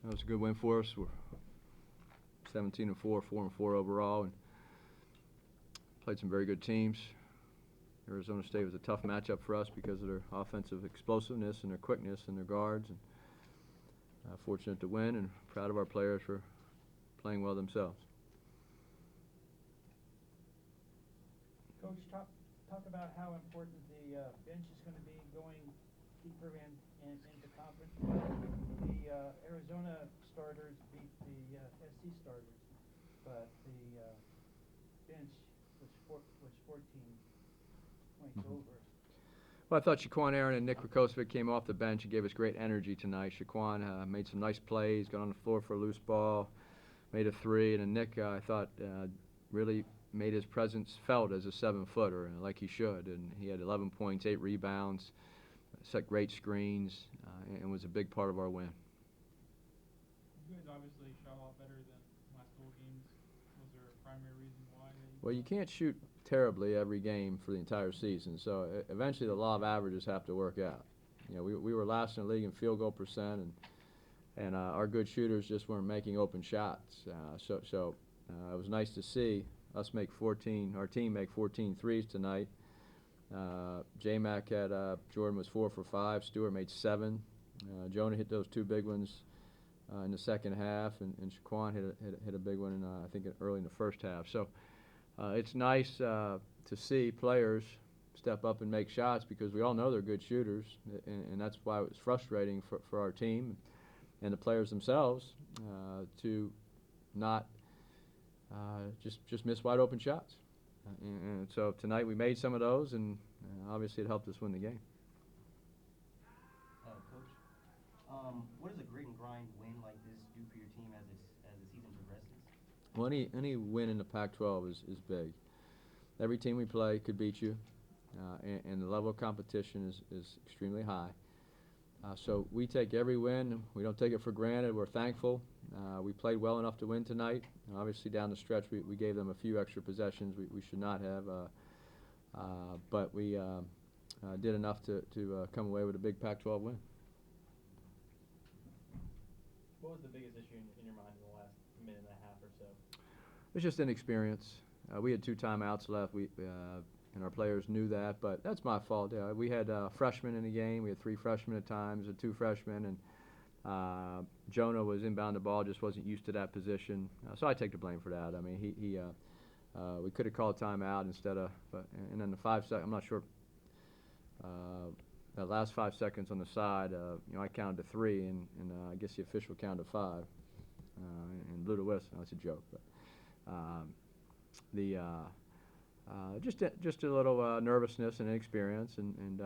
That was a good win for us. We're 17-4, 4-4 overall, and played some very good teams. Arizona State was a tough matchup for us because of their offensive explosiveness and their quickness and their guards. And fortunate to win, and proud of our players for playing well themselves. Coach, talk about how important the bench is going to be going deeper into conference. The Arizona starters beat the SC starters, but the bench was 14 points over. Well, I thought Shaquan Aaron and Nick Rakocevic came off the bench and gave us great energy tonight. Shaquan made some nice plays, got on the floor for a loose ball, made a three, and then Nick, I thought, really made his presence felt as a 7-footer, like he should. And he had 11 points, 8 rebounds, set great screens, and was a big part of our win. You guys obviously shot a lot better than last couple games. Was there a primary reason why? Well, you can't shoot terribly every game for the entire season, so eventually the law of averages have to work out. You know, we were last in the league in field goal percent, and our good shooters just weren't making open shots. So it was nice to see us make 14, our team make 14 threes tonight. J-Mac had, Jordan was 4 for 5, Stewart made 7. Jonah hit those 2 big ones in the second half, and Shaquan hit a big one, I think early in the first half. So it's nice to see players step up and make shots because we all know they're good shooters, and that's why it was frustrating for our team and the players themselves to not just miss wide open shots. And so tonight we made some of those, and obviously it helped us win the game. Coach, what does a grit and grind win like this do for your team as the season progresses? Well, any win in the Pac-12 is big. Every team we play could beat you, and the level of competition is extremely high. So we take every win. We don't take it for granted. We're thankful. We played well enough to win tonight. Obviously, down the stretch, we gave them a few extra possessions we should not have, but we did enough to come away with a big Pac-12 win. What was the biggest issue in your mind in the last minute and a half or so? It's just inexperience. We had 2 timeouts left. And our players knew that, but that's my fault. We had freshmen in the game. We had 3 freshmen at times and 2 freshmen, and Jonah was inbound the ball, just wasn't used to that position. So I take the blame for that. I mean, we could have called timeout instead of, and then the 5 seconds, I'm not sure, the last 5 seconds on the side, I counted to 3, and I guess the official counted 5, and blew the whistle. That's a joke, but just a little nervousness and inexperience, and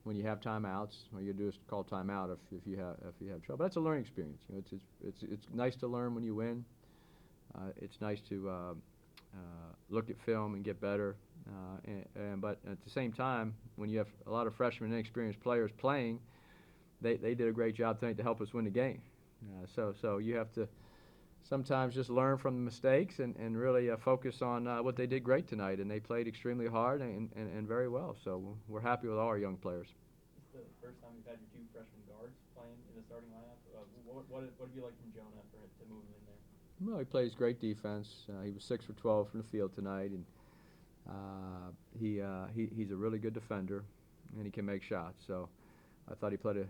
when you have timeouts, all you do is call timeout if you have trouble. But that's a learning experience. You know, it's nice to learn when you win. It's nice to look at film and get better. But at the same time, when you have a lot of freshmen and inexperienced players playing, they did a great job tonight to help us win the game. So you have to sometimes just learn from the mistakes and really focus on what they did great tonight, and they played extremely hard and very well. So we're happy with all our young players. It's the first time you've had your 2 freshman guards playing in the starting lineup. What have you liked from Jonah to move him in there? Well, he plays great defense. He was 6 for 12 from the field tonight, and he's a really good defender, and he can make shots. So I thought he played a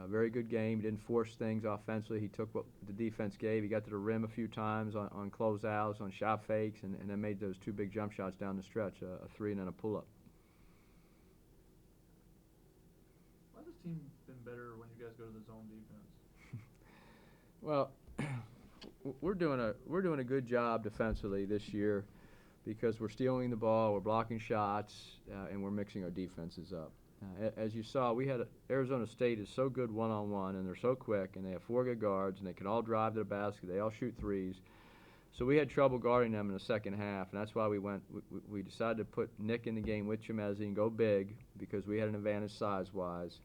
very good game. He didn't force things offensively. He took what the defense gave. He got to the rim a few times on closeouts, on shot fakes, and then made those 2 big jump shots down the stretch, a 3 and then a pull-up. Why has this team been better when you guys go to the zone defense? Well, we're doing a good job defensively this year because we're stealing the ball, we're blocking shots, and we're mixing our defenses up. As you saw, Arizona State is so good one-on-one, and they're so quick, and they have 4 good guards, and they can all drive to the basket. They all shoot threes. So we had trouble guarding them in the second half, and that's why we decided to put Nick in the game with Chimezi and go big because we had an advantage size-wise,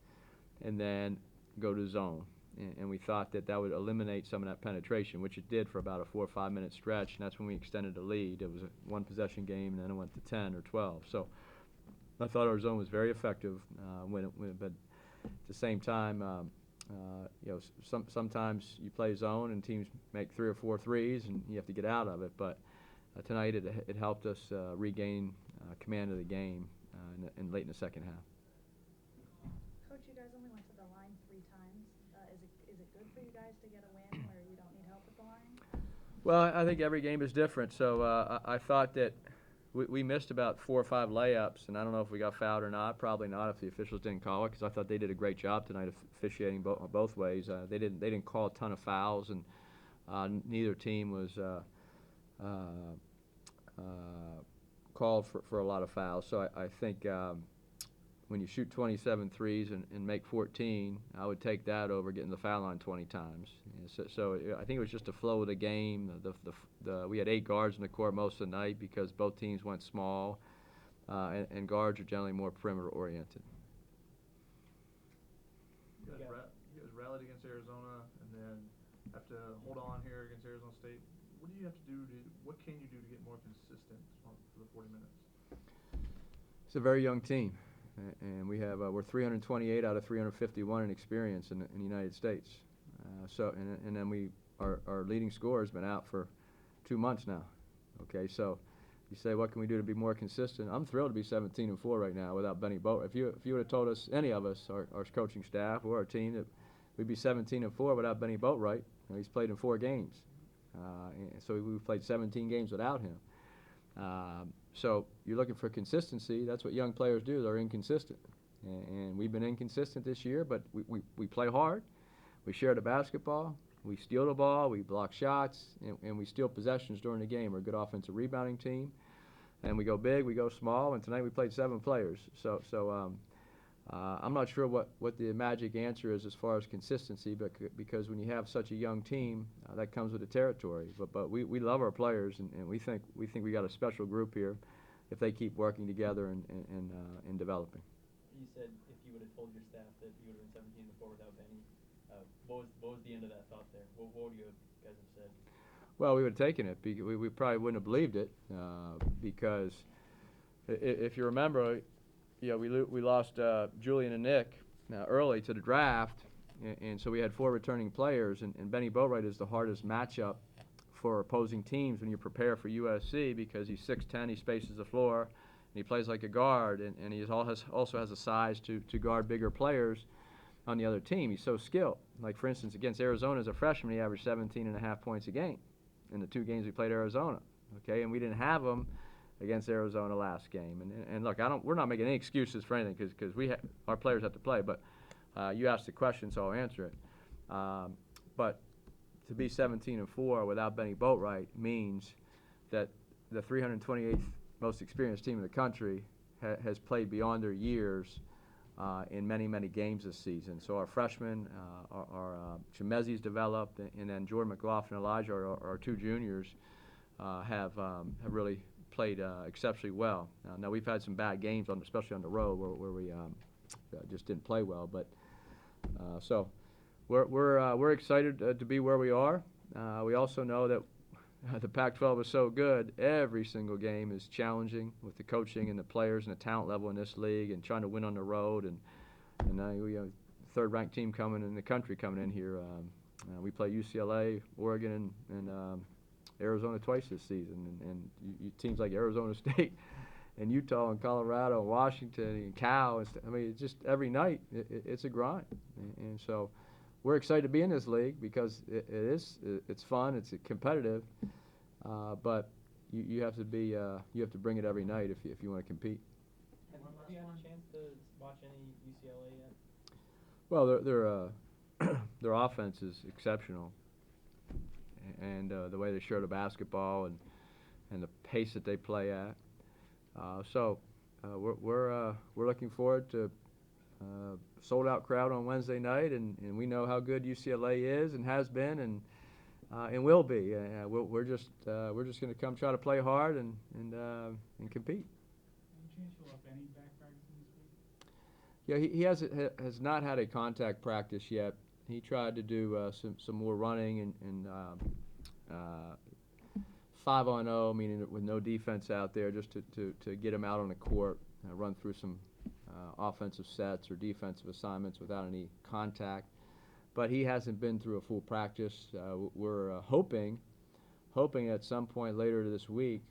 and then go to zone. And we thought that would eliminate some of that penetration, which it did for about a 4 or 5 minute stretch, and that's when we extended the lead. It was a 1-possession game, and then it went to 10 or 12. So I thought our zone was very effective, but at the same time, sometimes you play zone and teams make 3 or 4 threes and you have to get out of it. But tonight it helped us regain command of the game in late in the second half. Coach, you guys only went to the line 3 times. Is it good for you guys to get a win where you don't need help at the line? Well, I think every game is different. So I thought that we missed about 4 or 5 layups, and I don't know if we got fouled or not. Probably not if the officials didn't call it, because I thought they did a great job tonight of officiating both ways. They didn't call a ton of fouls, and neither team was called for a lot of fouls. So I think when you shoot 27 threes and make 14, I would take that over getting the foul line 20 times. So I think it was just the flow of the game. We had 8 guards in the court most of the night because both teams went small, and guards are generally more perimeter oriented. You guys rallied against Arizona and then have to hold on here against Arizona State. What do you have to do what can you do to get more consistent for the 40 minutes? It's a very young team, and we're 328 out of 351 in experience in the United States. And then our leading scorer has been out for 2 months now. Okay, so you say, what can we do to be more consistent? I'm thrilled to be 17-4 right now without Benny Boat. If you would have told us, any of us, our coaching staff or our team, that we'd be 17-4 without Benny Boatwright. He's played in 4 games, and so we've played 17 games without him. So you're looking for consistency. That's what young players do. They're inconsistent, and we've been inconsistent this year. But we play hard. We share the basketball. We steal the ball. We block shots, and we steal possessions during the game. We're a good offensive rebounding team, and we go big. We go small. And tonight we played 7 players. So I'm not sure what the magic answer is as far as consistency, but because when you have such a young team, that comes with the territory. But we love our players, and we think we got a special group here if they keep working together and developing. You said if you would have told your staff that you would have been 17-4 without Benny, what was the end of that thought there? What would you guys have said? Well, we would have taken it. We probably wouldn't have believed it because if you remember, we lost Julian and Nick early to the draft, and so we had 4 returning players, and Benny Boatwright is the hardest matchup for opposing teams when you prepare for USC because he's 6'10", he spaces the floor, and he plays like a guard, and he also has a size to guard bigger players on the other team. He's so skilled. Like, for instance, against Arizona as a freshman, he averaged 17.5 points a game in the 2 games we played Arizona. Okay, and we didn't have him against Arizona last game. And look, we're not making any excuses for anything because our players have to play. But you asked the question, so I'll answer it. But to be 17-4 without Benny Boatwright means that the 328th most experienced team in the country has played beyond their years in many, many games this season. So our freshmen, our Chimezi's developed, and then Jordan McLaughlin and Elijah, our 2 juniors, have really played exceptionally well. Now we've had some bad games, especially on the road, where we just didn't play well. But so we're excited to be where we are. We also know that the Pac-12 is so good. Every single game is challenging with the coaching and the players and the talent level in this league, and trying to win on the road. And we have a 3rd-ranked team coming in the country coming in here. We play UCLA, Oregon, and Arizona twice this season, and teams like Arizona State and Utah and Colorado and Washington and Cal. It's just every night it's a grind, and so we're excited to be in this league because it's fun, it's competitive, but you have to bring it every night if you want to compete. Have you had a chance to watch any UCLA yet? Well, their offense is exceptional. And the way they share the basketball and the pace that they play at, so we're looking forward to sold-out crowd on Wednesday night, and we know how good UCLA is and has been and will be. We're just going to come try to play hard and compete. Any chance you'll have Benny back practicing this week? Yeah, he has not had a contact practice yet. He tried to do some more running and 5-on-0, meaning with no defense out there, just to get him out on the court, run through some offensive sets or defensive assignments without any contact. but he hasn't been through a full practice. We're hoping at some point later this week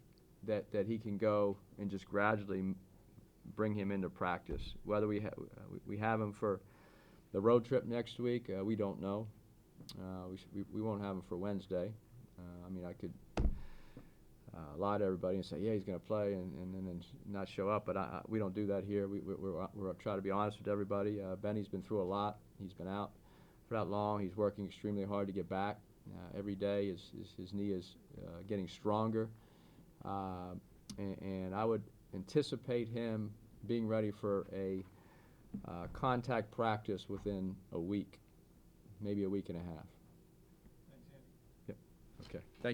that he can go and just gradually bring him into practice. Whether we have him for the road trip next week, we don't know. We won't have him for Wednesday. I mean, I could lie to everybody and say, yeah, he's going to play, and then not show up. But we don't do that here. We're trying to be honest with everybody. Benny's been through a lot. He's been out for that long. He's working extremely hard to get back. Every day his knee is getting stronger. And I would anticipate him being ready for a contact practice within a week, maybe a week and a half. Thanks, Andy. Yep. Okay. Thank you.